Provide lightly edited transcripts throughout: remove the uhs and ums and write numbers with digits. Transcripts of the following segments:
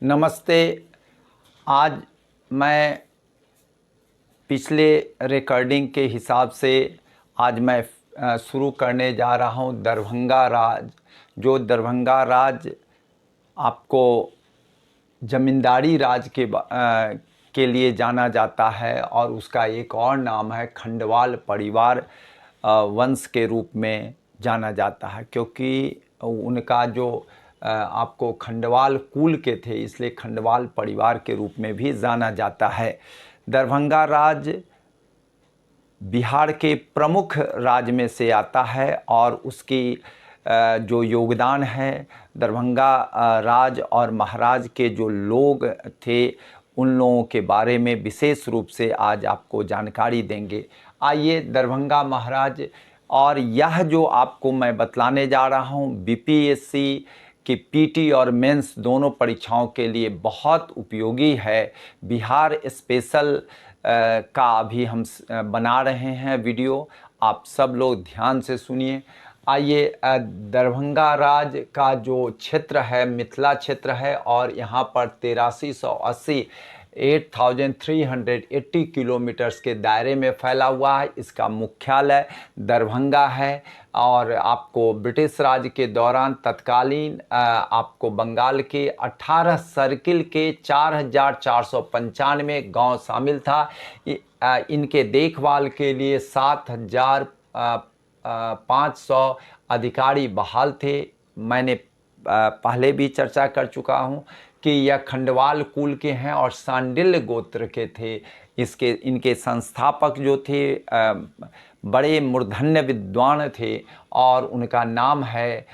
नमस्ते। आज मैं पिछले रिकॉर्डिंग के हिसाब से आज मैं शुरू करने जा रहा हूं दरभंगा राज। जो दरभंगा राज आपको ज़मींदारी राज के लिए जाना जाता है और उसका एक और नाम है खंडवाल परिवार वंश के रूप में जाना जाता है, क्योंकि उनका जो आपको खंडवाल कुल के थे, इसलिए खंडवाल परिवार के रूप में भी जाना जाता है। दरभंगा राज बिहार के प्रमुख राज्य में से आता है और उसकी जो योगदान है दरभंगा राज और महाराज के जो लोग थे उन लोगों के बारे में विशेष रूप से आज आपको जानकारी देंगे। आइए दरभंगा महाराज, और यह जो आपको मैं बतलाने जा रहा हूँ बीपीएससी कि पीटी और मेंस दोनों परीक्षाओं के लिए बहुत उपयोगी है। बिहार स्पेशल का अभी हम बना रहे हैं वीडियो, आप सब लोग ध्यान से सुनिए। आइए, दरभंगा राज का जो क्षेत्र है मिथिला क्षेत्र है और यहाँ पर 8380 किलोमीटर्स के दायरे में फैला हुआ है। इसका मुख्यालय दरभंगा है और आपको ब्रिटिश राज के दौरान तत्कालीन आपको बंगाल के 18 सर्किल के 4495 गांव शामिल था। इनके देखभाल के लिए 7500 अधिकारी बहाल थे। मैंने पहले भी चर्चा कर चुका हूं कि यह खंडवाल कुल के हैं और सांडिल्य गोत्र के थे। इनके संस्थापक जो थे बड़े मूर्धन्य विद्वान थे और उनका नाम है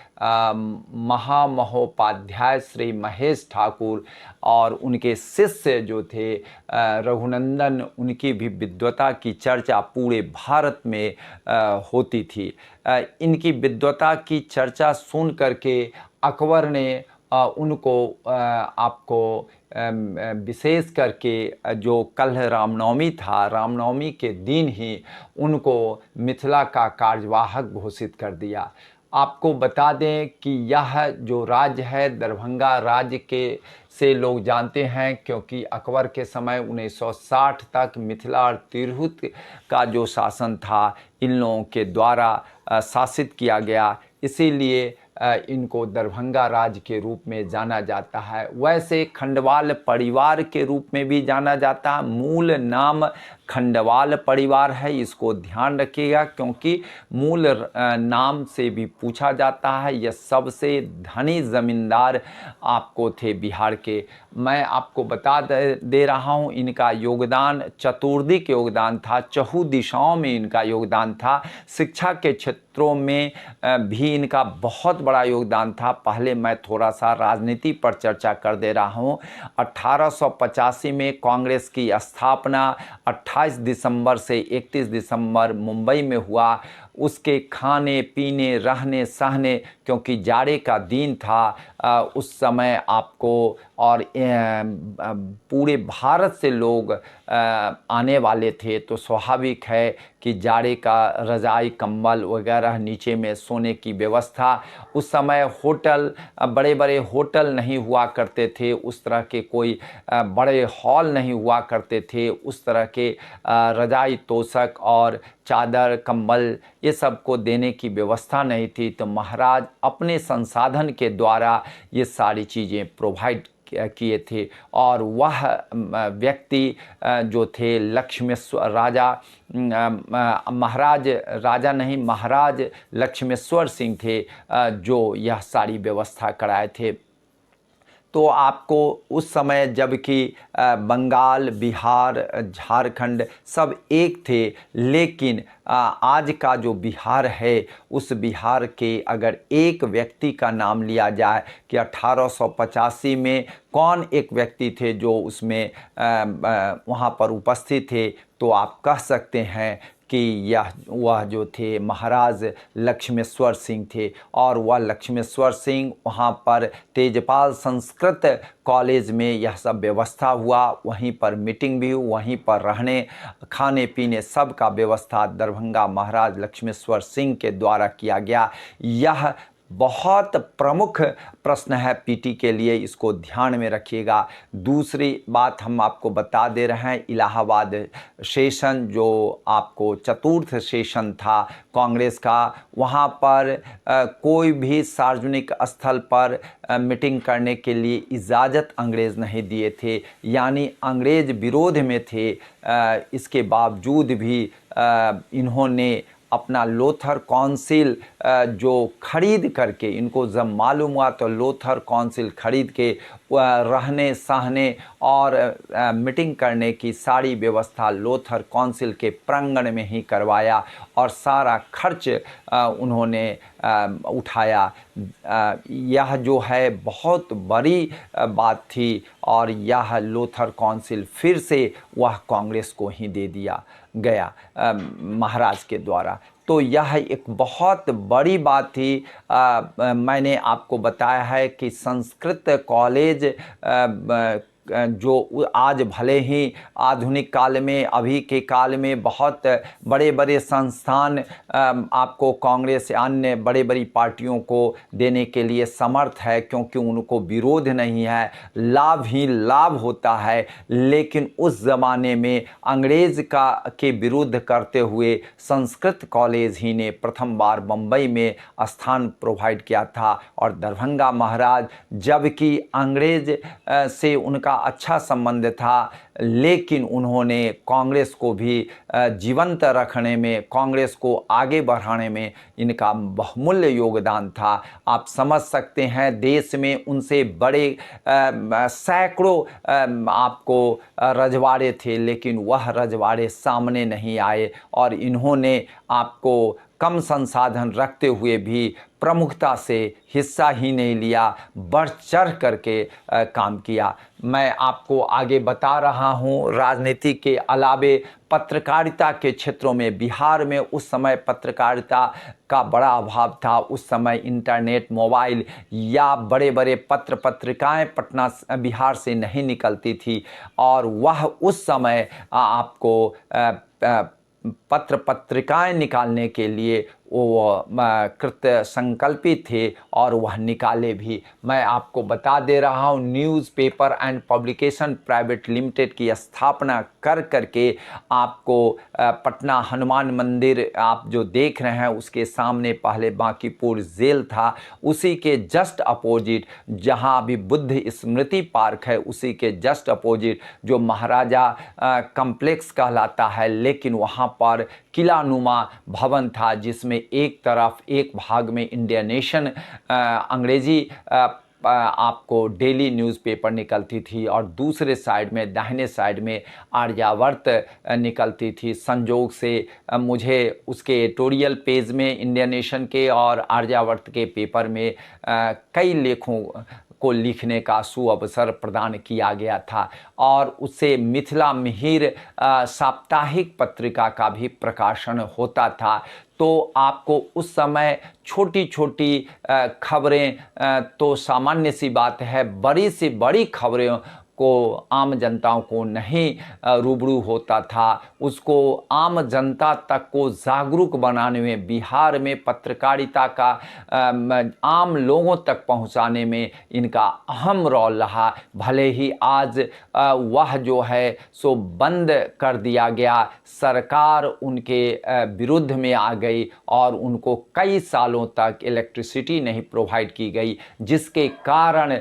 महामहोपाध्याय श्री महेश ठाकुर, और उनके शिष्य जो थे रघुनंदन, उनकी भी विद्वता की चर्चा पूरे भारत में होती थी। इनकी विद्वता की चर्चा सुन करके अकबर ने उनको आपको विशेष करके जो कल रामनवमी था, रामनवमी के दिन ही उनको मिथिला का कार्यवाहक घोषित कर दिया। आपको बता दें कि यह जो राज्य है दरभंगा राज्य के से लोग जानते हैं, क्योंकि अकबर के समय 1960 तक मिथिला और तिरहुत का जो शासन था इन लोगों के द्वारा शासित किया गया, इसीलिए इनको दरभंगा राज के रूप में जाना जाता है। वैसे खंडवाल परिवार के रूप में भी जाना जाता है। मूल नाम खंडवाल परिवार है, इसको ध्यान रखिएगा, क्योंकि मूल नाम से भी पूछा जाता है। यह सबसे धनी ज़मींदार आपको थे बिहार के। मैं आपको बता दे रहा हूँ, इनका योगदान चतुर्दिक योगदान था, चहु दिशाओं में इनका योगदान था। शिक्षा के क्षेत्रों में भी इनका बहुत बड़ा योगदान था। पहले मैं थोड़ा सा राजनीति पर चर्चा कर दे रहा हूँ। 1885 में कांग्रेस की स्थापना 28 दिसंबर से 31 दिसंबर मुंबई में हुआ। उसके खाने पीने रहने सहने, क्योंकि जाड़े का दिन था उस समय आपको, और पूरे भारत से लोग आने वाले थे, तो स्वाभाविक है कि जाड़े का रजाई कंबल वगैरह नीचे में सोने की व्यवस्था। उस समय होटल, बड़े बड़े होटल नहीं हुआ करते थे, उस तरह के कोई बड़े हॉल नहीं हुआ करते थे, उस तरह के रजाई तोशक और चादर कंबल ये सब को देने की व्यवस्था नहीं थी। तो महाराज अपने संसाधन के द्वारा ये सारी चीज़ें प्रोवाइड किए थे। और वह व्यक्ति जो थे लक्ष्मेश्वर राजा, महाराज राजा नहीं, महाराज लक्ष्मेश्वर सिंह थे जो यह सारी व्यवस्था कराए थे। तो आपको उस समय जबकि बंगाल, बिहार, झारखंड सब एक थे, लेकिन आज का जो बिहार है उस बिहार के अगर एक व्यक्ति का नाम लिया जाए कि 1885 में कौन एक व्यक्ति थे जो उसमें वहाँ पर उपस्थित थे, तो आप कह सकते हैं कि वह जो थे महाराज लक्ष्मेश्वर सिंह थे। और वह लक्ष्मेश्वर सिंह वहाँ पर तेजपाल संस्कृत कॉलेज में यह सब व्यवस्था हुआ, वहीं पर मीटिंग भी हुई, वहीं पर रहने खाने पीने सब का व्यवस्था दरभंगा महाराज लक्ष्मेश्वर सिंह के द्वारा किया गया। यह बहुत प्रमुख प्रश्न है पीटी के लिए, इसको ध्यान में रखिएगा। दूसरी बात हम आपको बता दे रहे हैं, इलाहाबाद सेशन जो आपको चतुर्थ सेशन था कांग्रेस का, वहाँ पर कोई भी सार्वजनिक स्थल पर मीटिंग करने के लिए इजाज़त अंग्रेज़ नहीं दिए थे, यानी अंग्रेज़ विरोध में थे। इसके बावजूद भी इन्होंने अपना लोथर काउंसिल जो खरीद करके, इनको जब मालूम हुआ तो लोथर काउंसिल खरीद के रहने सहने और मीटिंग करने की सारी व्यवस्था लोथर काउंसिल के प्रांगण में ही करवाया और सारा खर्च उन्होंने उठाया। यह जो है बहुत बड़ी बात थी और यह लोथर काउंसिल फिर से वह कांग्रेस को ही दे दिया गया महाराज के द्वारा। तो यह एक बहुत बड़ी बात थी। मैंने आपको बताया है कि संस्कृत कॉलेज जो आज भले ही आधुनिक काल में, अभी के काल में बहुत बड़े बड़े संस्थान आपको कांग्रेस या अन्य बड़े बड़ी पार्टियों को देने के लिए समर्थ है, क्योंकि उनको विरोध नहीं है, लाभ ही लाभ होता है। लेकिन उस ज़माने में अंग्रेज़ के विरुद्ध करते हुए संस्कृत कॉलेज ही ने प्रथम बार बम्बई में स्थान प्रोवाइड किया था और दरभंगा महाराज, जबकि अंग्रेज़ से उनका अच्छा संबंध था, लेकिन उन्होंने कांग्रेस को भी जीवंत रखने में, कांग्रेस को आगे बढ़ाने में इनका बहुमूल्य योगदान था। आप समझ सकते हैं, देश में उनसे बड़े सैकड़ों आपको रजवाड़े थे, लेकिन वह रजवाड़े सामने नहीं आए और इन्होंने आपको कम संसाधन रखते हुए भी प्रमुखता से हिस्सा ही नहीं लिया, बढ़ चढ़ करके काम किया। मैं आपको आगे बता रहा हूँ, राजनीति के अलावे पत्रकारिता के क्षेत्रों में बिहार में उस समय पत्रकारिता का बड़ा अभाव था। उस समय इंटरनेट, मोबाइल या बड़े बड़े पत्र पत्रिकाएं पटना बिहार से नहीं निकलती थी और वह उस समय आपको पत्र पत्रिकाएं निकालने के लिए वो कृत संकल्पित थे और वह निकाले भी। मैं आपको बता दे रहा हूँ, newspaper and publication private limited की स्थापना कर करके आपको पटना हनुमान मंदिर आप जो देख रहे हैं उसके सामने पहले बांकीपुर जेल था, उसी के जस्ट अपोजिट जहाँ अभी बुद्ध स्मृति पार्क है, उसी के जस्ट अपोजिट जो महाराजा कम्प्लेक्स कहलाता है, लेकिन वहाँ पर किलानुमा भवन था जिसमें एक तरफ एक भाग में इंडिया नेशन अंग्रेजी आपको डेली न्यूज़पेपर निकलती थी और दूसरे साइड में, दाहिने साइड में आर्यावर्त निकलती थी। संजोग से मुझे उसके एडिटोरियल पेज में इंडिया नेशन के और आर्यावर्त के पेपर में कई लेखों को लिखने का सुअवसर प्रदान किया गया था और उससे मिथिला मिहिर साप्ताहिक पत्रिका का भी प्रकाशन होता था। तो आपको उस समय छोटी छोटी खबरें तो सामान्य सी बात है, बड़ी से बड़ी खबरें को आम जनताओं को नहीं रूबरू होता था, उसको आम जनता तक को जागरूक बनाने में, बिहार में पत्रकारिता का आम लोगों तक पहुंचाने में इनका अहम रोल रहा। भले ही आज वह जो है सो बंद कर दिया गया, सरकार उनके विरुद्ध में आ गई और उनको कई सालों तक इलेक्ट्रिसिटी नहीं प्रोवाइड की गई, जिसके कारण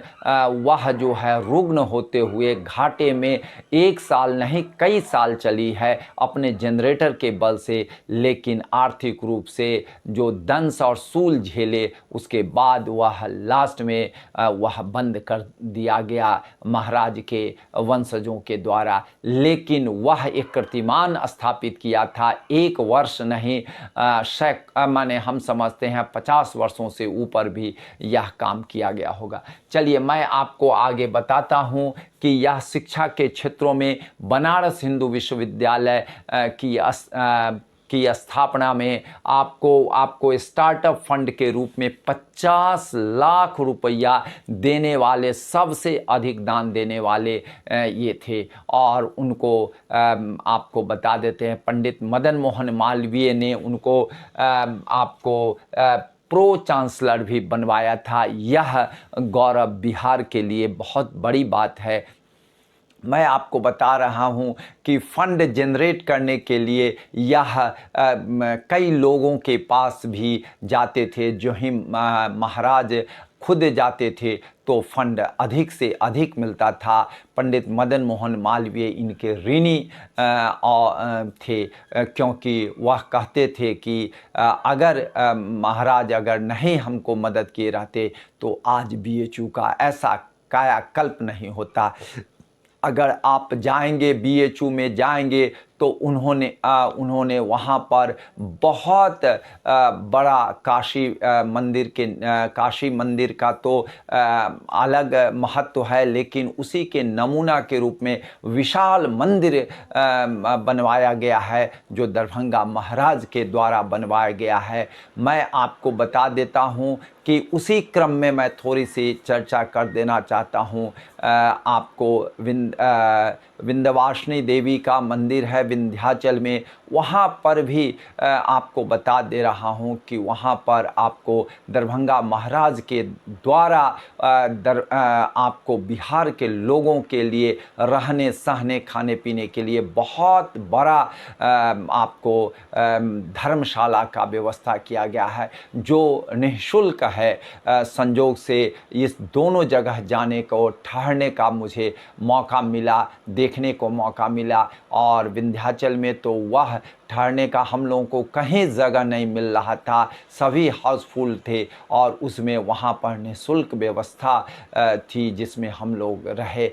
वह जो है रुग्ण होते हुए घाटे में 1 साल नहीं कई साल चली है अपने जनरेटर के बल से, लेकिन आर्थिक रूप से जो दंश और सूल झेले उसके बाद वह लास्ट में वह बंद कर दिया गया महाराज के वंशजों के द्वारा। लेकिन वह एक कीर्तिमान स्थापित किया था, 1 वर्ष नहीं माने हम समझते हैं 50 वर्षों से ऊपर भी यह काम किया गया होगा। चलिए मैं आपको आगे बताता हूँ कि यह शिक्षा के क्षेत्रों में बनारस हिंदू विश्वविद्यालय की स्थापना में आपको स्टार्टअप फंड के रूप में 50 लाख रुपया देने वाले, सबसे अधिक दान देने वाले ये थे। और उनको आपको बता देते हैं, पंडित मदन मोहन मालवीय ने उनको आपको प्रो चांसलर भी बनवाया था। यह गौरव बिहार के लिए बहुत बड़ी बात है। मैं आपको बता रहा हूं कि फंड जनरेट करने के लिए यह कई लोगों के पास भी जाते थे। जो ही महाराज खुद जाते थे तो फंड अधिक से अधिक मिलता था। पंडित मदन मोहन मालवीय इनके ऋणी थे, क्योंकि वह कहते थे कि अगर महाराज अगर नहीं हमको मदद किए रहते तो आज बीएचयू का ऐसा कायाकल्प नहीं होता। अगर आप जाएंगे बीएचयू में जाएंगे तो उन्होंने वहाँ पर बहुत बड़ा काशी मंदिर का तो अलग महत्व है, लेकिन उसी के नमूना के रूप में विशाल मंदिर बनवाया गया है जो दरभंगा महाराज के द्वारा बनवाया गया है। मैं आपको बता देता हूँ कि उसी क्रम में मैं थोड़ी सी चर्चा कर देना चाहता हूँ। आपको विंध्यवासिनी देवी का मंदिर है विंध्याचल में, वहाँ पर भी आपको बता दे रहा हूँ कि वहाँ पर आपको दरभंगा महाराज के द्वारा आपको बिहार के लोगों के लिए रहने सहने खाने पीने के लिए बहुत बड़ा आपको धर्मशाला का व्यवस्था किया गया है जो निःशुल्क है। संयोग से इस दोनों जगह जाने को ठहरने का मुझे मौका मिला, देखने को मौका मिला। और विंध्याचल में तो वह ठहरने का हम लोगों को कहीं जगह नहीं मिल रहा था, सभी हाउसफुल थे और उसमें वहाँ पर निःशुल्क व्यवस्था थी जिसमें हम लोग रहे।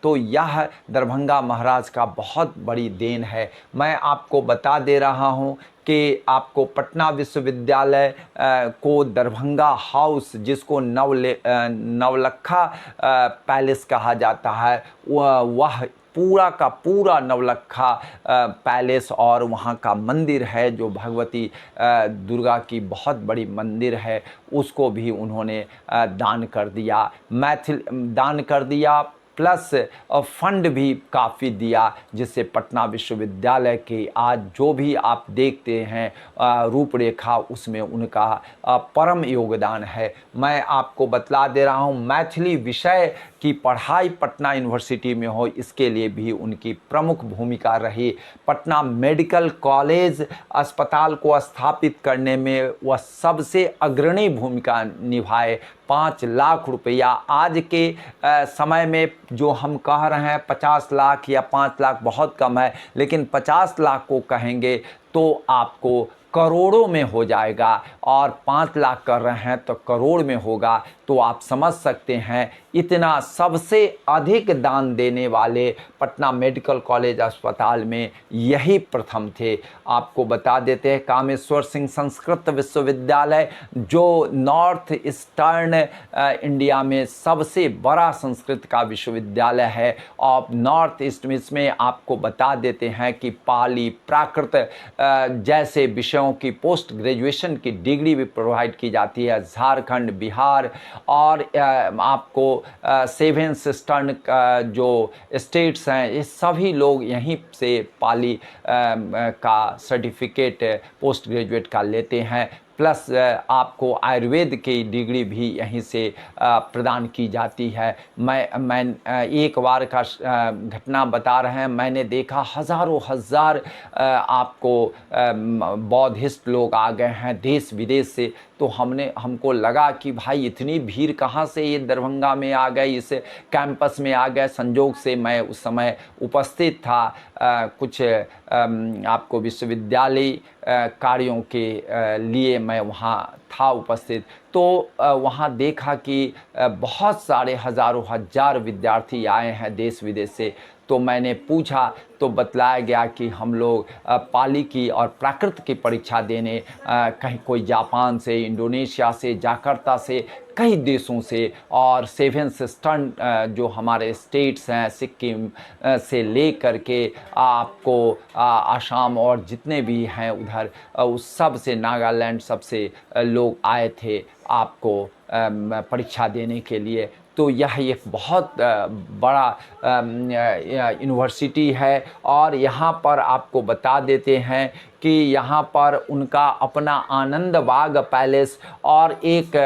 तो यह दरभंगा महाराज का बहुत बड़ी देन है। मैं आपको बता दे रहा हूँ कि आपको पटना विश्वविद्यालय को दरभंगा हाउस, जिसको नवलखा पैलेस कहा जाता है, वह पूरा का पूरा नवलखा पैलेस और वहाँ का मंदिर है जो भगवती दुर्गा की बहुत बड़ी मंदिर है, उसको भी उन्होंने दान कर दिया प्लस फंड भी काफ़ी दिया, जिससे पटना विश्वविद्यालय के आज जो भी आप देखते हैं रूपरेखा, उसमें उनका परम योगदान है। मैं आपको बतला दे रहा हूँ मैथिली विषय की पढ़ाई पटना यूनिवर्सिटी में हो, इसके लिए भी उनकी प्रमुख भूमिका रही। पटना मेडिकल कॉलेज अस्पताल को स्थापित करने में वह सबसे अग्रणी भूमिका निभाए। 5 लाख रुपया आज के समय में जो हम कह रहे हैं 50 लाख या 5 लाख बहुत कम है, लेकिन 50 लाख को कहेंगे तो आपको करोड़ों में हो जाएगा, और 5 लाख कर रहे हैं तो करोड़ में होगा। तो आप समझ सकते हैं इतना सबसे अधिक दान देने वाले पटना मेडिकल कॉलेज अस्पताल में यही प्रथम थे। आपको बता देते हैं कामेश्वर सिंह संस्कृत विश्वविद्यालय जो नॉर्थ ईस्टर्न इंडिया में सबसे बड़ा संस्कृत का विश्वविद्यालय है। और नॉर्थ ईस्ट में इसमें आपको बता देते हैं कि पाली प्राकृत जैसे विषयों की पोस्ट ग्रेजुएशन की डिग्री भी प्रोवाइड की जाती है। झारखंड, बिहार और आपको 7 ईस्टर्न जो स्टेट्स हैं, ये सभी लोग यहीं से पाली का सर्टिफिकेट पोस्ट ग्रेजुएट का लेते हैं। प्लस आपको आयुर्वेद की डिग्री भी यहीं से प्रदान की जाती है। मैं एक बार का घटना बता रहे हैं, मैंने देखा हज़ारों हज़ार आपको बौद्धिस्ट लोग आ गए हैं देश विदेश से। तो हमको लगा कि भाई इतनी भीड़ कहाँ से ये दरभंगा में आ गए, इस कैंपस में आ गए। संयोग से मैं उस समय उपस्थित था, कुछ आपको विश्वविद्यालय कार्यों के लिए मैं वहाँ था उपस्थित। तो वहाँ देखा कि बहुत सारे हज़ारों हज़ार विद्यार्थी आए हैं देश विदेश से। तो मैंने पूछा तो बतलाया गया कि हम लोग पाली की और प्राकृत की परीक्षा देने कहीं कोई जापान से, इंडोनेशिया से, जाकार्ता से, कई देशों से और 7 ईस्टर्न जो हमारे स्टेट्स हैं सिक्किम से ले करके आपको आसाम और जितने भी हैं उधर उस सब से, नागालैंड, सबसे लोग आए थे आपको परीक्षा देने के लिए। तो यह एक बहुत बड़ा यूनिवर्सिटी है। और यहाँ पर आपको बता देते हैं कि यहाँ पर उनका अपना आनंद बाग पैलेस और एक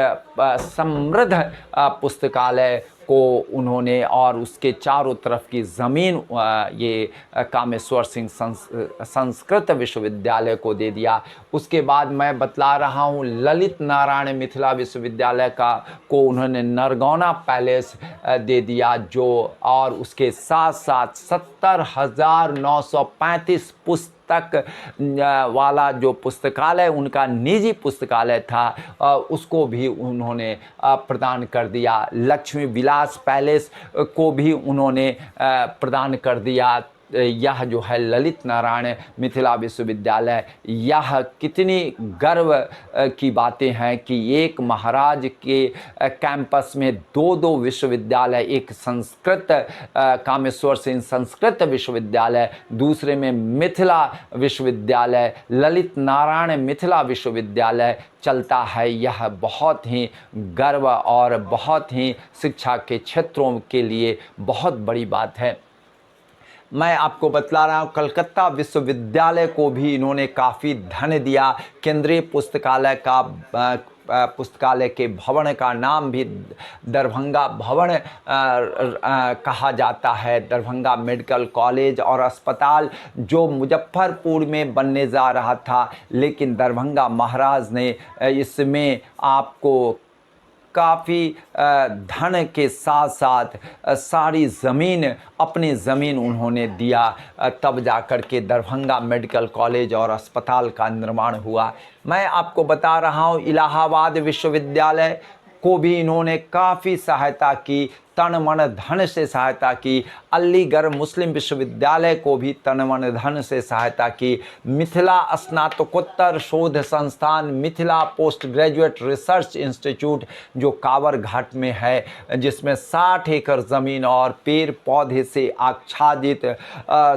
समृद्ध पुस्तकालय को उन्होंने और उसके चारों तरफ की ज़मीन ये कामेश्वर सिंह संस्कृत विश्वविद्यालय को दे दिया। उसके बाद मैं बतला रहा हूँ ललित नारायण मिथिला विश्वविद्यालय को उन्होंने नरगौना पैलेस दे दिया, जो और उसके साथ साथ 70,935 पुस्तक वाला जो पुस्तकालय उनका निजी पुस्तकालय था उसको भी उन्होंने प्रदान कर दिया। लक्ष्मी विलास पैलेस को भी उन्होंने प्रदान कर दिया। यह जो है ललित नारायण मिथिला विश्वविद्यालय, यह कितनी गर्व की बातें हैं कि एक महाराज के कैंपस में दो विश्वविद्यालय, एक संस्कृत कामेश्वर सिंह संस्कृत विश्वविद्यालय, दूसरे में मिथिला विश्वविद्यालय, ललित नारायण मिथिला विश्वविद्यालय चलता है। यह बहुत ही गर्व और बहुत ही शिक्षा के क्षेत्रों के लिए बहुत बड़ी बात है। मैं आपको बतला रहा हूँ कलकत्ता विश्वविद्यालय को भी इन्होंने काफ़ी धन दिया। केंद्रीय पुस्तकालय का पुस्तकालय के भवन का नाम भी दरभंगा भवन कहा जाता है। दरभंगा मेडिकल कॉलेज और अस्पताल जो मुजफ्फरपुर में बनने जा रहा था, लेकिन दरभंगा महाराज ने इसमें आपको काफ़ी धन के साथ साथ सारी ज़मीन, अपनी ज़मीन उन्होंने दिया, तब जाकर के दरभंगा मेडिकल कॉलेज और अस्पताल का निर्माण हुआ। मैं आपको बता रहा हूँ इलाहाबाद विश्वविद्यालय को भी इन्होंने काफ़ी सहायता की, तन मन धन से सहायता की। अलीगढ़ मुस्लिम विश्वविद्यालय को भी तन मन धन से सहायता की। मिथिला स्नातकोत्तर शोध संस्थान, Mithila post graduate research institute जो कावर घाट में है, जिसमें 60 एकड़ ज़मीन और पेड़ पौधे से आच्छादित,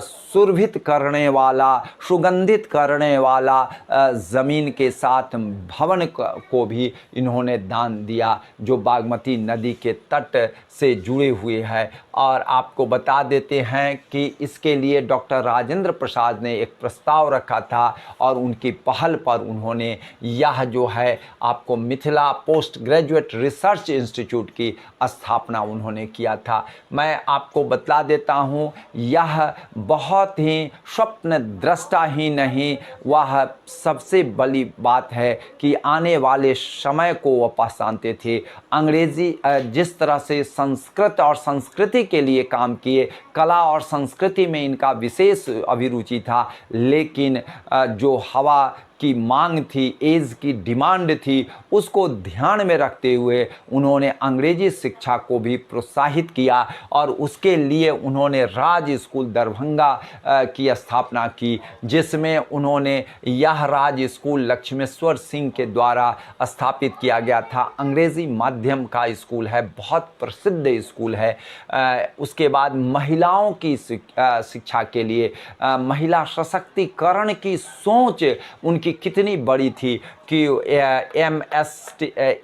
सुरभित करने वाला, सुगंधित करने वाला ज़मीन के साथ भवन को भी इन्होंने दान दिया, जो बागमती नदी के तट से जुड़े हुए हैं। और आपको बता देते हैं कि इसके लिए डॉक्टर राजेंद्र प्रसाद ने एक प्रस्ताव रखा था और उनकी पहल पर उन्होंने यह जो है आपको Mithila post graduate research institute की स्थापना उन्होंने किया था। मैं आपको बतला देता हूँ, यह बहुत ही स्वप्न दृष्टा ही नहीं, वह सबसे बड़ी बात है कि आने वाले समय को वह पहचानते थे। अंग्रेजी जिस तरह से संस्कृत और संस्कृति के लिए काम किए, कला और संस्कृति में इनका विशेष अभिरुचि था, लेकिन जो हवा की मांग थी, एज की डिमांड थी, उसको ध्यान में रखते हुए उन्होंने अंग्रेजी शिक्षा को भी प्रोत्साहित किया और उसके लिए उन्होंने राज स्कूल दरभंगा की स्थापना की, जिसमें उन्होंने यह राज स्कूल लक्ष्मेश्वर सिंह के द्वारा स्थापित किया गया था। अंग्रेज़ी माध्यम का स्कूल है, बहुत प्रसिद्ध स्कूल है। उसके बाद महिलाओं की शिक्षा के लिए महिला सशक्तिकरण की सोच उनकी कितनी बड़ी थी कि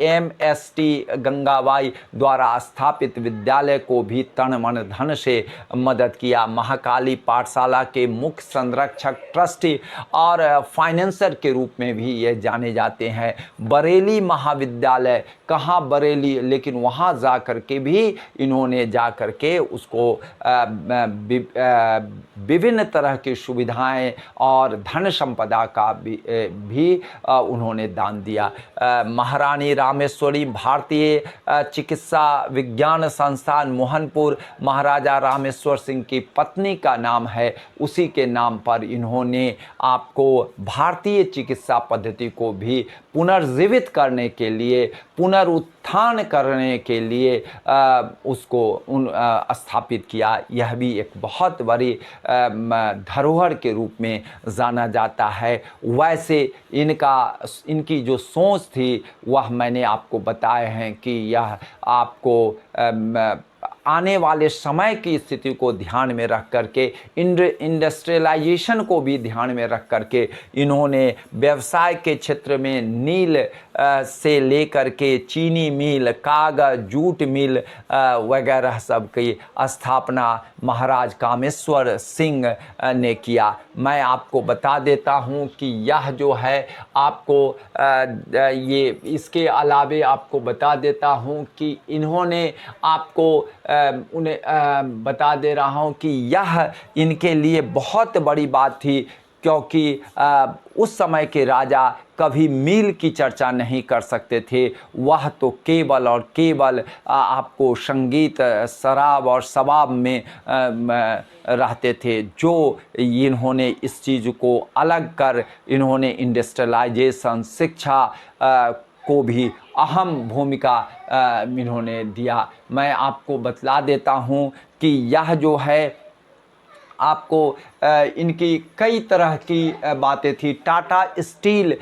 एमएसटी गंगाबाई द्वारा स्थापित विद्यालय को भी तन मन धन से मदद किया। महाकाली पाठशाला के मुख्य संरक्षक, ट्रस्टी और फाइनेंसर के रूप में भी ये जाने जाते हैं। बरेली महाविद्यालय, कहाँ बरेली, लेकिन वहाँ जा कर के भी इन्होंने जा कर के उसको विभिन्न तरह की सुविधाएं और धन संपदा का भी उन्होंने दान दिया। महारानी रामेश्वरी भारतीय चिकित्सा विज्ञान संस्थान मोहनपुर, महाराजा रामेश्वर सिंह की पत्नी का नाम है, उसी के नाम पर इन्होंने आपको भारतीय चिकित्सा पद्धति को भी पुनर्जीवित करने के लिए, पुनरुत्थान करने के लिए उसको स्थापित किया। यह भी एक बहुत बड़ी धरोहर के रूप में जाना जाता है। वैसे इनकी जो सोच थी वह मैंने आपको बताए हैं कि यह आपको आने वाले समय की स्थिति को ध्यान में रख करके, इंडस्ट्रियलाइजेशन को भी ध्यान में रख करके इन्होंने व्यवसाय के क्षेत्र में नील से लेकर के चीनी मिल, कागज, जूट मिल वगैरह सब की स्थापना महाराज कामेश्वर सिंह ने किया। मैं आपको बता देता हूँ कि यह जो है आपको ये इसके अलावे आपको बता देता हूँ कि इन्होंने आपको उन्हें बता दे रहा हूँ कि यह इनके लिए बहुत बड़ी बात थी, क्योंकि उस समय के राजा कभी मील की चर्चा नहीं कर सकते थे। वह तो केवल और केवल आपको संगीत, शराब और शबाब में रहते थे। जो इन्होंने इस चीज़ को अलग कर इन्होंने इंडस्ट्रियलाइजेशन, शिक्षा को भी अहम भूमिका इन्होंने दिया। मैं आपको बतला देता हूँ कि यह जो है आपको इनकी कई तरह की बातें थी। टाटा स्टील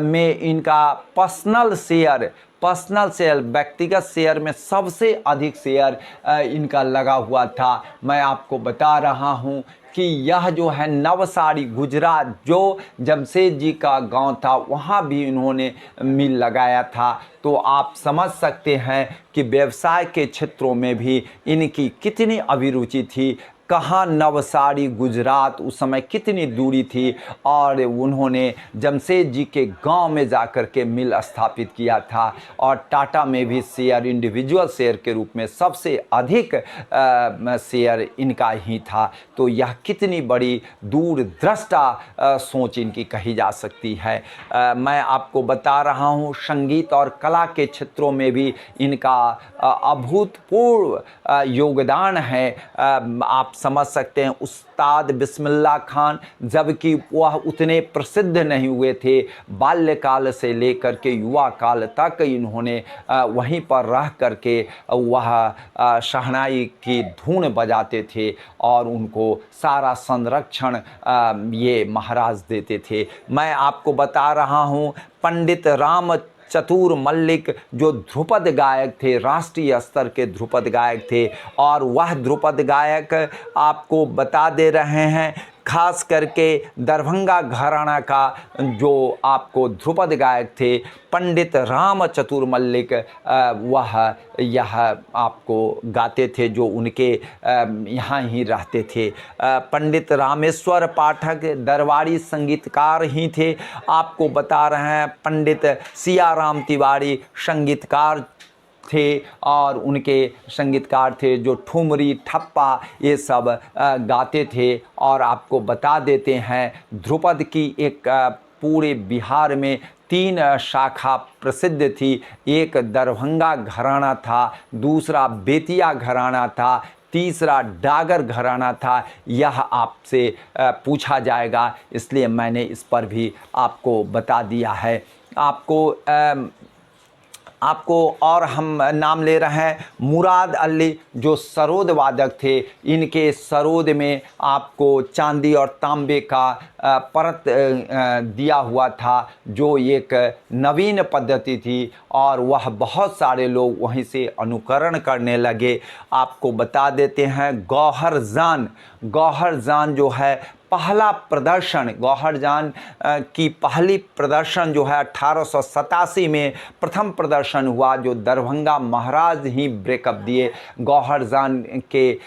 में इनका पर्सनल शेयर, व्यक्तिगत शेयर में सबसे अधिक शेयर इनका लगा हुआ था। मैं आपको बता रहा हूँ कि यह जो है नवसारी गुजरात, जो जमशेद जी का गांव था, वहाँ भी इन्होंने मिल लगाया था। तो आप समझ सकते हैं कि व्यवसाय के क्षेत्रों में भी इनकी कितनी अभिरुचि थी। कहाँ नवसारी गुजरात उस समय कितनी दूरी थी, और उन्होंने जमशेद जी के गांव में जाकर के मिल स्थापित किया था। और टाटा में भी शेयर, इंडिविजुअल शेयर के रूप में सबसे अधिक शेयर इनका ही था। तो यह कितनी बड़ी दूरदृष्टा सोच इनकी कही जा सकती है। मैं आपको बता रहा हूँ संगीत और कला के क्षेत्रों में भी इनका अभूतपूर्व योगदान है। आप समझ सकते हैं उस्ताद बिस्मिल्लाह खान, जबकि वह उतने प्रसिद्ध नहीं हुए थे, बाल्यकाल से लेकर के युवा काल तक इन्होंने वहीं पर रह करके वह शहनाई की धुन बजाते थे और उनको सारा संरक्षण ये महाराज देते थे। मैं आपको बता रहा हूँ पंडित राम चतुर मल्लिक जो ध्रुपद गायक थे, राष्ट्रीय स्तर के ध्रुपद गायक थे, और वह ध्रुपद गायक आपको बता दे रहे हैं खास करके दरभंगा घराना का जो आपको ध्रुपद गायक थे पंडित राम चतुर मल्लिक, वह यह आपको गाते थे, जो उनके यहाँ ही रहते थे। पंडित रामेश्वर पाठक दरबारी संगीतकार ही थे। आपको बता रहे हैं पंडित सियाराम तिवारी संगीतकार थे, और उनके संगीतकार थे जो ठुमरी, ठप्पा ये सब गाते थे। और आपको बता देते हैं ध्रुपद की एक पूरे बिहार में 3 शाखा प्रसिद्ध थी। एक दरभंगा घराना था, दूसरा बेतिया घराना था, तीसरा डागर घराना था। यह आपसे पूछा जाएगा, इसलिए मैंने इस पर भी आपको बता दिया है। आपको और हम नाम ले रहे हैं मुराद अली जो सरोद वादक थे। इनके सरोद में आपको चांदी और तांबे का परत दिया हुआ था, जो एक नवीन पद्धति थी, और वह बहुत सारे लोग वहीं से अनुकरण करने लगे। आपको बता देते हैं गौहर जान जो है पहला प्रदर्शन, गौहर जान की पहली प्रदर्शन जो है 1887 में प्रथम प्रदर्शन हुआ, जो दरभंगा महाराज ही ब्रेकअप दिए। गौहर जान के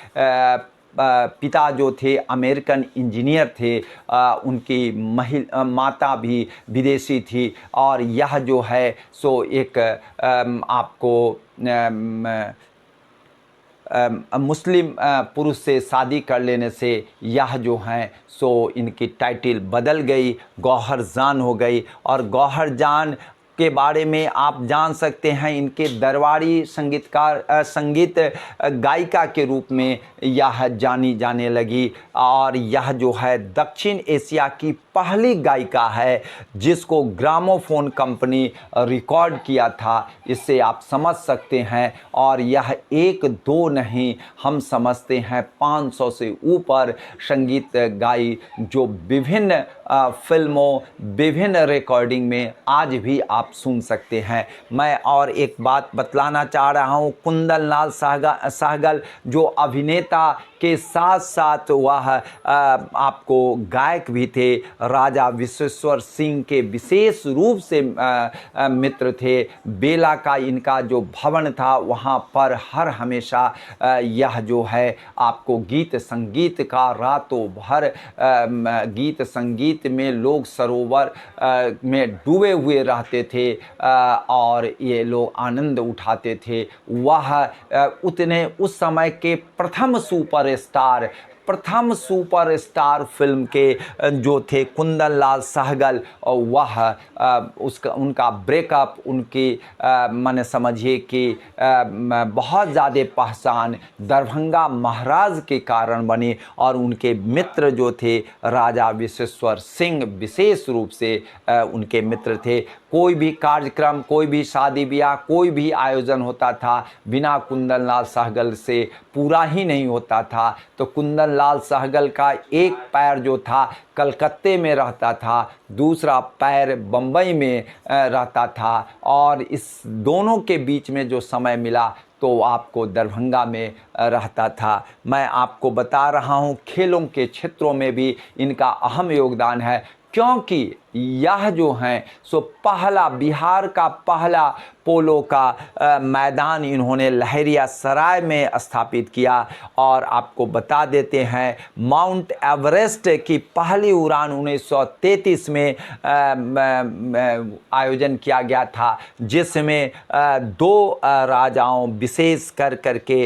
पिता जो थे अमेरिकन इंजीनियर थे, उनकी माता भी विदेशी थी, और यह जो है सो एक आपको मुस्लिम पुरुष से शादी कर लेने से यह जो हैं सो इनकी टाइटल बदल गई, गौहर जान हो गई। और गौहर जान के बारे में आप जान सकते हैं इनके दरबारी संगीत गायिका के रूप में यह जानी जाने लगी, और यह जो है दक्षिण एशिया की पहली गायिका है जिसको ग्रामोफोन कंपनी रिकॉर्ड किया था। इससे आप समझ सकते हैं, और यह 1-2 नहीं, हम समझते हैं 500 से ऊपर संगीत गाई, जो विभिन्न फिल्मों, विभिन्न रिकॉर्डिंग में आज भी आप आप सुन सकते हैं। मैं और एक बात बतलाना चाह रहा हूँ, कुंदन लाल सहगल जो अभिनेता के साथ साथ वह आपको गायक भी थे, राजा विश्वेश्वर सिंह के विशेष रूप से मित्र थे। बेला का इनका जो भवन था वहाँ पर हर हमेशा यह जो है आपको गीत संगीत का रातों भर गीत संगीत में लोग सरोवर में डूबे हुए रहते थे और ये लोग आनंद उठाते थे। वह उतने उस समय के प्रथम सुपरस्टार फिल्म के जो थे कुंदन लाल सहगल, और वह उनका ब्रेकअप उनकी माने समझिए कि बहुत ज़्यादा पहचान दरभंगा महाराज के कारण बनी। और उनके मित्र जो थे राजा विश्वेश्वर सिंह विशेष रूप से उनके मित्र थे। कोई भी कार्यक्रम, कोई भी शादी ब्याह, कोई भी आयोजन होता था बिना कुंदन लाल सहगल से पूरा ही नहीं होता था। तो कुंदन लाल सहगल का एक पैर जो था कलकत्ते में रहता था, दूसरा पैर बम्बई में रहता था, और इस दोनों के बीच में जो समय मिला तो आपको दरभंगा में रहता था। मैं आपको बता रहा हूँ खेलों के क्षेत्रों में भी इनका अहम योगदान है, क्योंकि यह जो हैं सो बिहार का पहला पोलो का मैदान इन्होंने लहरियासराय में स्थापित किया। और आपको बता देते हैं माउंट एवरेस्ट की पहली उड़ान 1933 में आयोजन किया गया था, जिसमें दो राजाओं विशेष करके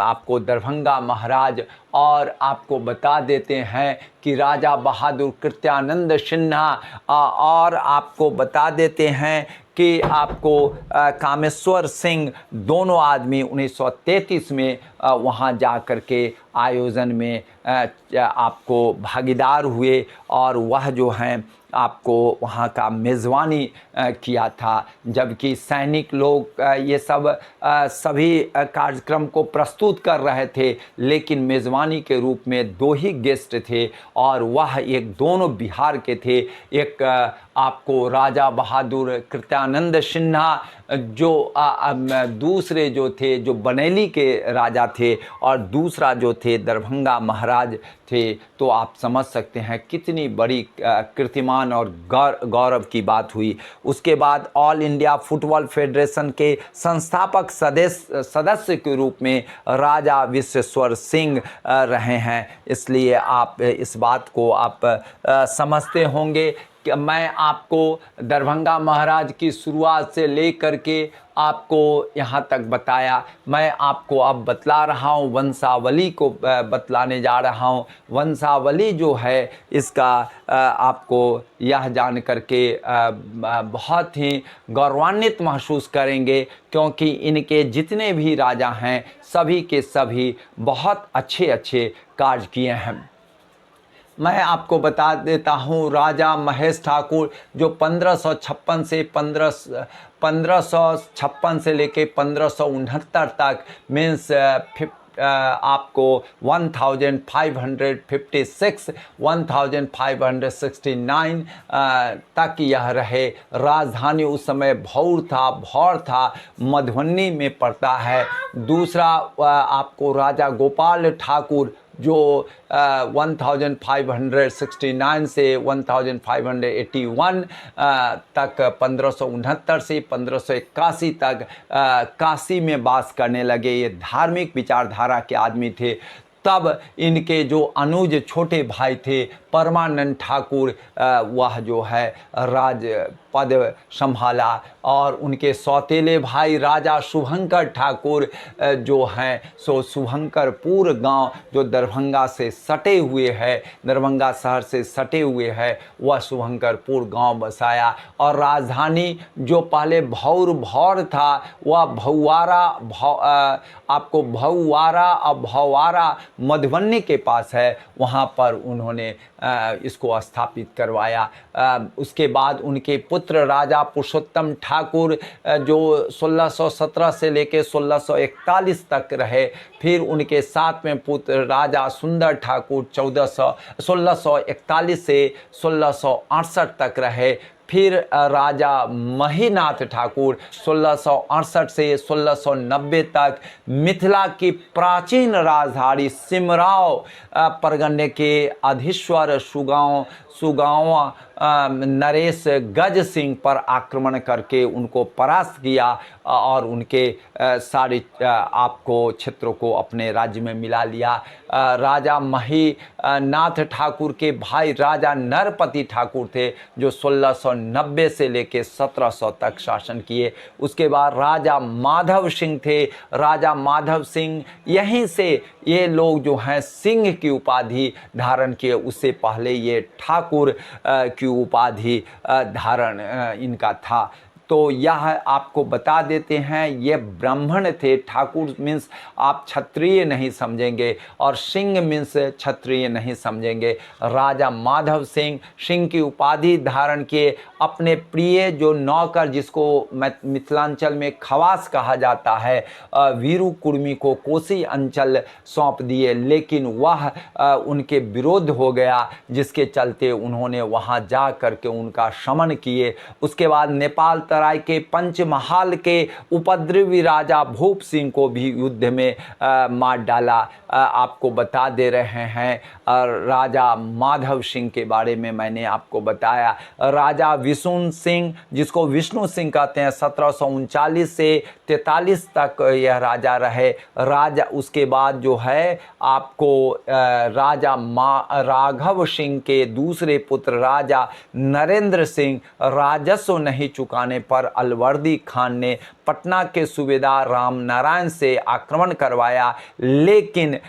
आपको दरभंगा महाराज, और आपको बता देते हैं कि राजा बहादुर कृत्यानंद सिन्हा, और आपको बता देते हैं कि आपको कामेश्वर सिंह, दोनों आदमी 1933 में वहाँ जा कर के आयोजन में आपको भागीदार हुए, और वह जो हैं आपको वहाँ का मेज़बानी किया था। जबकि सैनिक लोग ये सब सभी कार्यक्रम को प्रस्तुत कर रहे थे, लेकिन मेज़बानी के रूप में दो ही गेस्ट थे, और वह एक दोनों बिहार के थे। एक आपको राजा बहादुर कृत्यानंद सिन्हा जो दूसरे जो थे जो बनेली के राजा थे, और दूसरा जो थे दरभंगा महाराज थे। तो आप समझ सकते हैं कितनी बड़ी कीर्तिमान और गौरव की बात हुई। उसके बाद ऑल इंडिया फुटबॉल फेडरेशन के संस्थापक सदस्य के रूप में राजा विश्वेश्वर सिंह रहे हैं। इसलिए आप इस बात को आप समझते होंगे कि मैं आपको दरभंगा महाराज की शुरुआत से लेकर के आपको यहाँ तक बताया। मैं आपको अब बतला रहा हूँ, वंशावली को बतलाने जा रहा हूँ। वंशावली जो है इसका आपको यह जान करके बहुत ही गौरवान्वित महसूस करेंगे, क्योंकि इनके जितने भी राजा हैं सभी के सभी बहुत अच्छे कार्य किए हैं। मैं आपको बता देता हूँ राजा महेश ठाकुर जो 1556 से लेके 1569 तक मीन्स आपको 1556 1569 तक यह रहे। राजधानी उस समय भौर था, मधुबनी में पड़ता है। दूसरा आपको राजा गोपाल ठाकुर जो 1569 से 1581 तक 1569 से 1581 तक काशी में वास करने लगे। ये धार्मिक विचारधारा के आदमी थे। तब इनके जो अनुज छोटे भाई थे परमानंद ठाकुर, वह जो है राज पद संभाला, और उनके सौतेले भाई राजा शुभंकर ठाकुर जो हैं सो शुभंकरपुर गांव जो दरभंगा से सटे हुए है, दरभंगा शहर से सटे हुए है, वह शुभंकरपुर गांव बसाया। और राजधानी जो पहले भौर था वह आपको भौवारा मधुबनी के पास है, वहाँ पर उन्होंने इसको स्थापित करवाया। उसके बाद उनके पुत्र राजा पुरुषोत्तम ठाकुर जो 1617 से लेकर 1641 तक रहे। फिर उनके साथ में पुत्र राजा सुंदर ठाकुर 1641 से 1668 तक रहे। फिर राजा महीनाथ ठाकुर 1668 से 1690 तक मिथिला की प्राचीन राजधानी सिमराव परगने के अधीश्वर सुगांव नरेश गज सिंह पर आक्रमण करके उनको परास्त किया और उनके सारे आपको क्षेत्रों को अपने राज्य में मिला लिया। राजा महीनाथ ठाकुर के भाई राजा नरपति ठाकुर थे जो 1690 से लेकर 1700 तक शासन किए। उसके बाद राजा माधव सिंह थे। राजा माधव सिंह यहीं से ये लोग जो हैं सिंह की उपाधि धारण किए, उससे पहले ये ठाकुर की उपाधि धारण इनका था। तो यह आपको बता देते हैं ये ब्राह्मण थे। ठाकुर मीन्स आप क्षत्रिय नहीं समझेंगे और सिंह मीन्स क्षत्रिय नहीं समझेंगे। राजा माधव सिंह सिंह की उपाधि धारण किए। अपने प्रिय जो नौकर जिसको मिथिलांचल में खवास कहा जाता है वीरू कुर्मी को कोसी अंचल सौंप दिए, लेकिन वह उनके विरोध हो गया जिसके चलते उन्होंने वहां जा करके उनका शमन किए। उसके बाद नेपाल तराई के पंचमहाल के उपद्रवी राजा भूप सिंह को भी युद्ध में मार डाला। आपको बता दे रहे हैं राजा माधव सिंह के बारे में मैंने आपको बताया। राजा विष्णु सिंह जिसको विष्णु सिंह कहते हैं 1739 से 43 तक यह राजा रहे। राजा उसके बाद जो है आपको राजा राघव सिंह के दूसरे पुत्र राजा नरेंद्र सिंह राजस्व नहीं चुकाने पर अलवर्दी खान ने पटना के सूबेदार राम नारायण से आक्रमण करवाया, लेकिन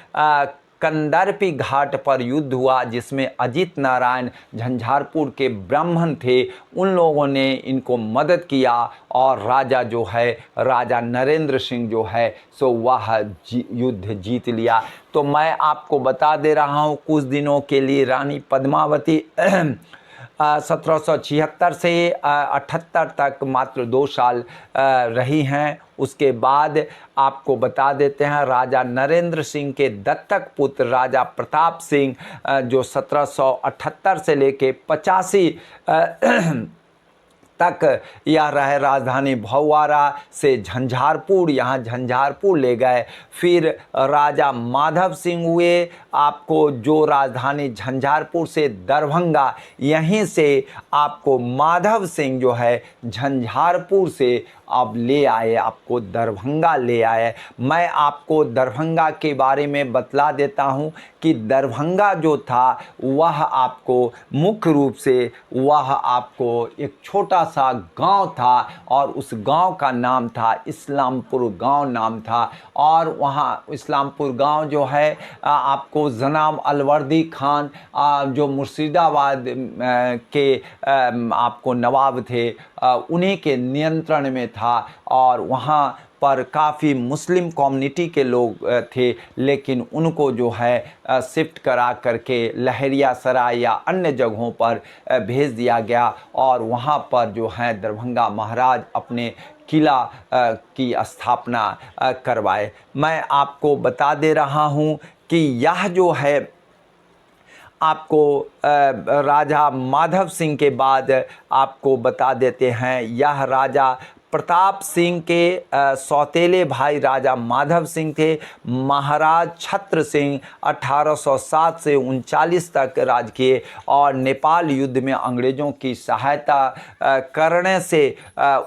कंदरपी घाट पर युद्ध हुआ जिसमें अजीत नारायण झंझारपुर के ब्राह्मण थे, उन लोगों ने इनको मदद किया और राजा जो है राजा नरेंद्र सिंह जो है सो वह युद्ध जीत लिया। तो मैं आपको बता दे रहा हूँ कुछ दिनों के लिए रानी पद्मावती 1776 से 78 तक मात्र 2 साल रही हैं। उसके बाद आपको बता देते हैं राजा नरेंद्र सिंह के दत्तक पुत्र राजा प्रताप सिंह जो 1778 से लेके 85 तक यह रहे राजधानी भौवारा से झंझारपुर, यहाँ झंझारपुर ले गए। फिर राजा माधव सिंह हुए आपको जो राजधानी झंझारपुर से दरभंगा, यहीं से आपको माधव सिंह जो है झंझारपुर से अब ले आए, आपको दरभंगा ले आए। मैं आपको दरभंगा के बारे में बतला देता हूँ कि दरभंगा जो था वह आपको मुख्य रूप से वह आपको एक छोटा सा गांव था और उस गांव का नाम था इस्लामपुर गांव नाम था। और वहाँ इस्लामपुर गांव जो है आपको जनाब अलवर्दी खान जो मुर्शिदाबाद के आपको नवाब थे उन्हीं के नियंत्रण में था और वहाँ पर काफ़ी मुस्लिम कम्युनिटी के लोग थे, लेकिन उनको जो है शिफ्ट करा करके लहरिया सराय या अन्य जगहों पर भेज दिया गया और वहाँ पर जो है दरभंगा महाराज अपने किला की स्थापना करवाए। मैं आपको बता दे रहा हूँ कि यह जो है आपको राजा माधव सिंह के बाद आपको बता देते हैं यह राजा प्रताप सिंह के सौतेले भाई राजा माधव सिंह थे। महाराज छत्र सिंह 1807 से 39 तक राज किए और नेपाल युद्ध में अंग्रेज़ों की सहायता करने से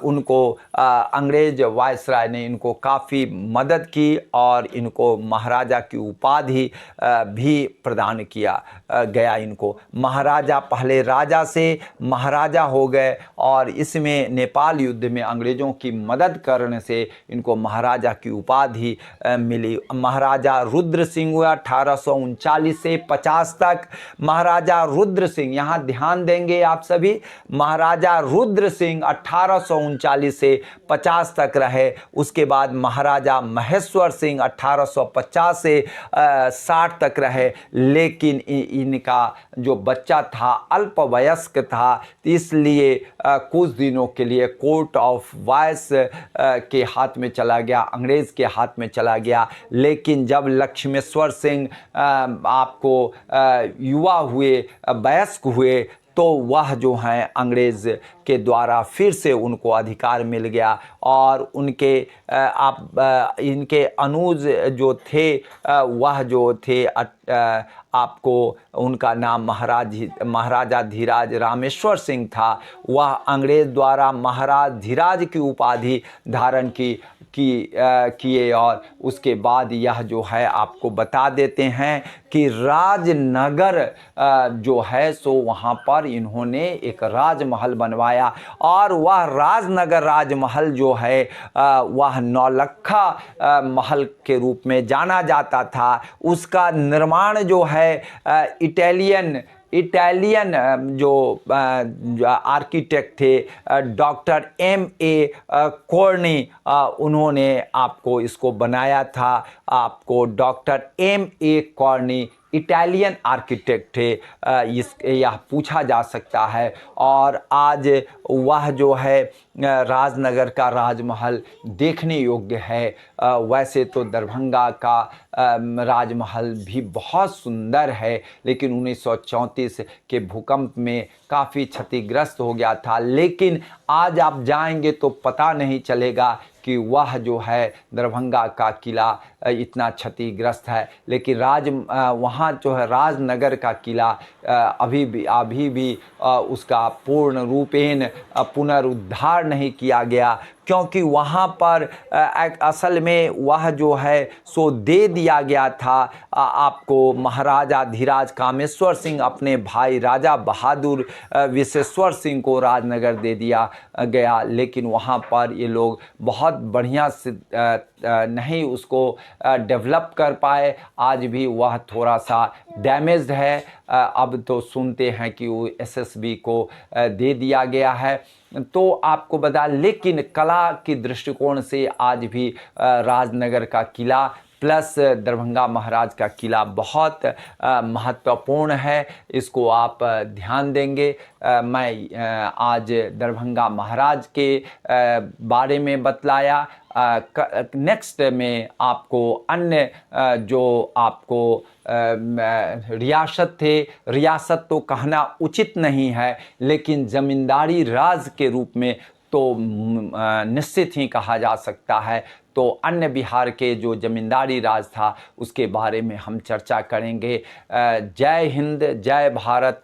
उनको अंग्रेज वायसराय ने इनको काफ़ी मदद की और इनको महाराजा की उपाधि भी प्रदान किया गया। इनको महाराजा पहले राजा से महाराजा हो गए और इसमें नेपाल युद्ध में अंग्रेजों की मदद करने से इनको महाराजा की उपाधि मिली। महाराजा रुद्र सिंह हुआ 1839 से 50 तक। महाराजा रुद्र सिंह, यहाँ ध्यान देंगे आप सभी, महाराजा रुद्र सिंह 1839 से 50 तक रहे। उसके बाद महाराजा महेश्वर सिंह 1850 से 60 तक रहे, लेकिन इनका जो बच्चा था अल्पवयस्क था, इसलिए कुछ दिनों के लिए कोर्ट ऑफ वाइस के हाथ में चला गया, अंग्रेज़ के हाथ में चला गया। लेकिन जब लक्ष्मेश्वर सिंह आपको युवा हुए, वयस्क हुए, तो वह जो हैं अंग्रेज़ के द्वारा फिर से उनको अधिकार मिल गया और उनके इनके अनुज जो थे वह जो थे आपको उनका नाम महाराजा धीराज रामेश्वर सिंह था। वह अंग्रेज़ द्वारा महाराज धीराज की उपाधि धारण किए और उसके बाद यह जो है आपको बता देते हैं कि राजनगर जो है सो वहाँ पर इन्होंने एक राजमहल बनवाया और वह राजनगर राजमहल जो है वह नौलक्खा महल के रूप में जाना जाता था। उसका निर्माण जो है इटालियन जो आर्किटेक्ट थे डॉक्टर M.A. कॉर्नी उन्होंने आपको इसको बनाया था। आपको doctor M.A. Corny Italian architect थे, यह पूछा जा सकता है। और आज वह जो है राजनगर का राजमहल देखने योग्य है। वैसे तो दरभंगा का राजमहल भी बहुत सुंदर है, लेकिन 1934 के भूकंप में काफ़ी क्षतिग्रस्त हो गया था। लेकिन आज आप जाएंगे तो पता नहीं चलेगा कि वह जो है दरभंगा का किला इतना क्षतिग्रस्त है। लेकिन वहाँ जो है राजनगर का किला अभी भी उसका पूर्ण रूपेण पुनरुद्धार नहीं किया गया, क्योंकि वहाँ पर असल में वह जो है सो दे दिया गया था आपको महाराजा धीराज कामेश्वर सिंह अपने भाई राजा बहादुर विशेश्वर सिंह को राजनगर दे दिया गया। लेकिन वहाँ पर ये लोग बहुत बढ़िया से नहीं उसको डेवलप कर पाए। आज भी वह थोड़ा सा डैमेज्ड है। अब तो सुनते हैं कि वो SSB को दे दिया गया है। तो आपको बता, लेकिन कला के दृष्टिकोण से आज भी राजनगर का किला प्लस दरभंगा महाराज का किला बहुत महत्वपूर्ण है। इसको आप ध्यान देंगे। मैं आज दरभंगा महाराज के बारे में बतलाया। नेक्स्ट में आपको अन्य जो आपको रियासत थे, रियासत तो कहना उचित नहीं है, लेकिन ज़मींदारी राज के रूप में तो निश्चित ही कहा जा सकता है। तो अन्य बिहार के जो ज़मींदारी राज था उसके बारे में हम चर्चा करेंगे। जय हिंद, जय भारत।